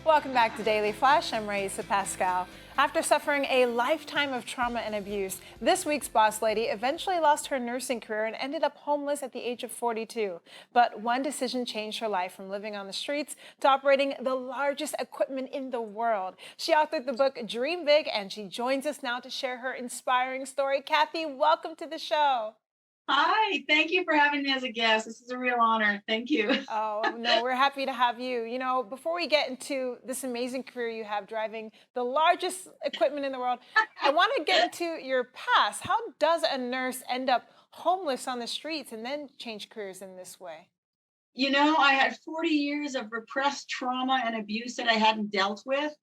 Welcome back to Daily Flash. I'm Riesa Pascal. After suffering a lifetime of trauma and abuse, this week's boss lady eventually lost her nursing career and ended up homeless at the age of 42. But one decision changed her life, from living on the streets to operating the largest equipment in the world. She authored the book Dream Big, and she joins us now to share her inspiring story. Kathy, welcome to the show. Hi, thank you for having me as a guest. This is a real honor. Thank you. Oh, no, we're happy to have you. Before we get into this amazing career you have driving the largest equipment in the world, I want to get into your past. How does a nurse end up homeless on the streets and then change careers in this way? I had 40 years of repressed trauma and abuse that I hadn't dealt with.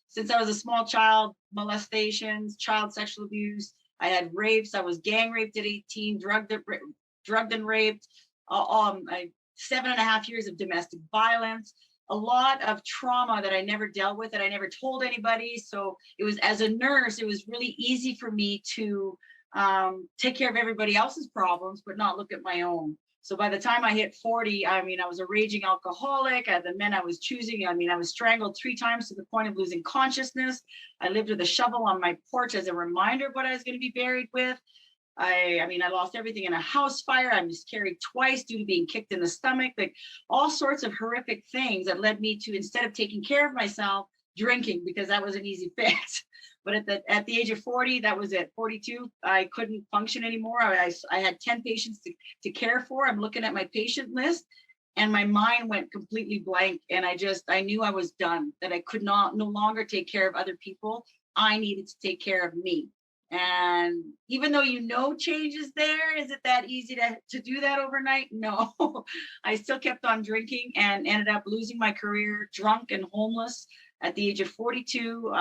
Since I was a small child, molestations, child sexual abuse. I had rapes. I was gang raped at 18, drugged and raped. 7.5 years of domestic violence. A lot of trauma that I never dealt with, that I never told anybody. So it was, as a nurse, it was really easy for me to take care of everybody else's problems, but not look at my own. So by the time I hit 40, I was a raging alcoholic. The men I was choosing, I was strangled 3 times to the point of losing consciousness. I lived with a shovel on my porch as a reminder of what I was going to be buried with. I lost everything in a house fire. I miscarried twice due to being kicked in the stomach, like all sorts of horrific things that led me to, instead of taking care of myself, drinking, because that was an easy fix. But at the age of 40, that was it. 42, I couldn't function anymore. I had 10 patients to care for. I'm looking at my patient list, and my mind went completely blank. And I knew I was done, that I could no longer take care of other people. I needed to take care of me. And even though change is there, is it that easy to do that overnight? No. I still kept on drinking and ended up losing my career, drunk and homeless at the age of 42,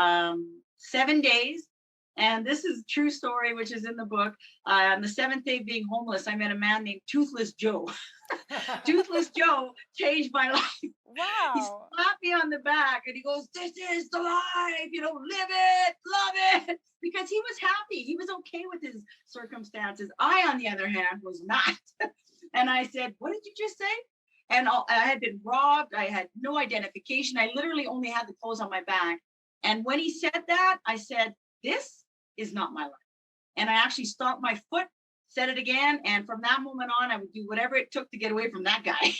7 days. And this is a true story, which is in the book. On the seventh day of being homeless, I met a man named Toothless Joe. Toothless Joe changed my life. He Wow. slapped me on the back and he goes, "This is the life, live it, love it." Because he was happy. He was okay with his circumstances. I, on the other hand, was not. And I said, "What did you just say?" And I had been robbed. I had no identification. I literally only had the clothes on my back. And when he said that, I said, "This is not my life." And I actually stomped my foot, said it again. And from that moment on, I would do whatever it took to get away from that guy.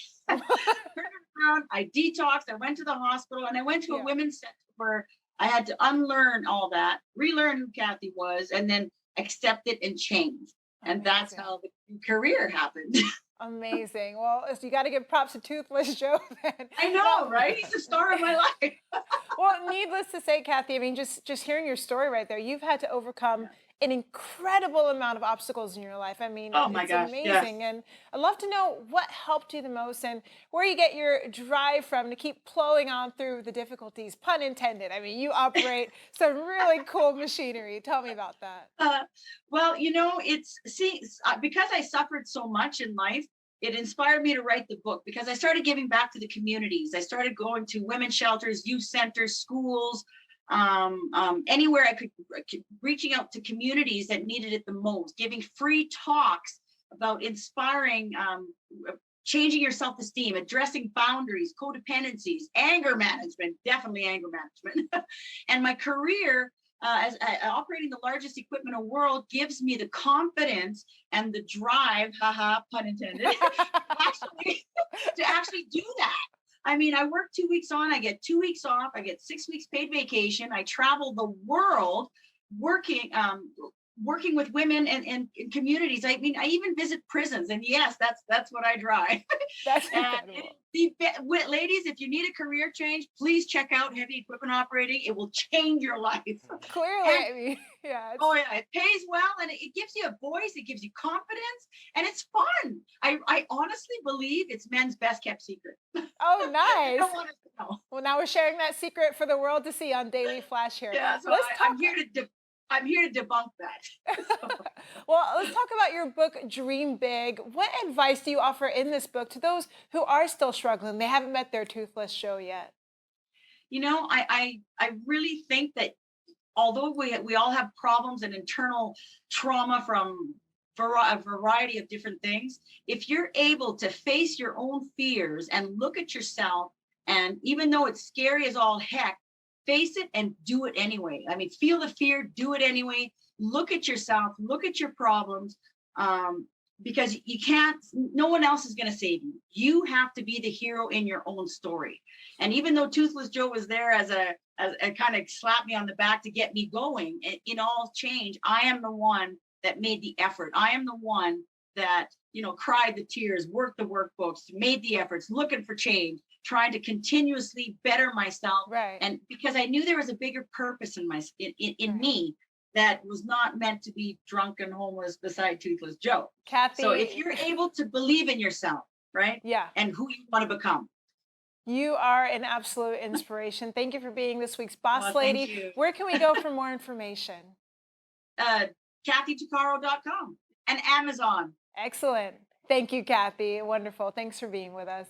Around, I detoxed, I went to the hospital, and I went to a Yeah. women's center where I had to unlearn all that, relearn who Kathy was, and then accept it and change. And that's Amazing. how the career happened. Amazing. Well, you got to give props to Toothless Joe then. I Now, know, right? He's the star of my life. well, needless to say, Kathy, just hearing your story right there, you've had to overcome Yeah. an incredible amount of obstacles in your life. Oh my It's gosh, yes. amazing. And I'd love to know what helped you the most and where you get your drive from to keep plowing on through the difficulties, pun intended. You operate some really cool machinery. Tell me about that. Uh, well, because I suffered so much in life, it inspired me to write the book, because I started giving back to the communities. I started going to women's shelters, youth centers, schools, anywhere reaching out to communities that needed it the most, giving free talks about inspiring, changing your self-esteem, addressing boundaries, codependencies, anger management, definitely anger management. And my career, as operating the largest equipment in the world, gives me the confidence and the drive, haha, pun intended, actually, to actually do that. I work 2 weeks on, I get 2 weeks off, I get 6 weeks paid vacation. I travel the world working, working with women and in communities. I even visit prisons, and yes, that's what I drive. That's And incredible. ladies, if you need a career change, please check out heavy equipment operating. It will change your life. Clearly, And yeah, oh yeah, it pays well, and it gives you a voice, it gives you confidence, and it's fun. I honestly believe it's men's best kept secret. oh, They nice. don't want us to know. Well, now we're sharing that secret for the world to see on Daily Flash here. Yeah, so Let's I'm talk. here I'm here to debunk that. So, Well, let's talk about your book, Dream Big. What advice do you offer in this book to those who are still struggling? They haven't met their toothless show yet. I really think that although we all have problems and internal trauma from a variety of different things, if you're able to face your own fears and look at yourself And even though it's scary as all heck, face it and do it anyway. I mean, feel the fear, do it anyway. Look at yourself, look at your problems, because you can't, no one else is going to save you. You have to be the hero in your own story. And even though Toothless Joe was there as a kind of slap me on the back to get me going in all change, I am the one that made the effort. I am the one that, cried the tears, worked the workbooks, made the efforts, looking for change, trying to continuously better myself. Right. And because I knew there was a bigger purpose in Right. me that was not meant to be drunk and homeless beside Toothless Joe. So if Kathy, you're able to believe in yourself, right, yeah, and who you want to become. you are an absolute inspiration. Thank you for being this week's Boss Well, thank Lady. you. Where can we go for more information? uh, CathyTuccaro.com and Amazon. Excellent. Thank you, Kathy. Wonderful. Thanks for being with us.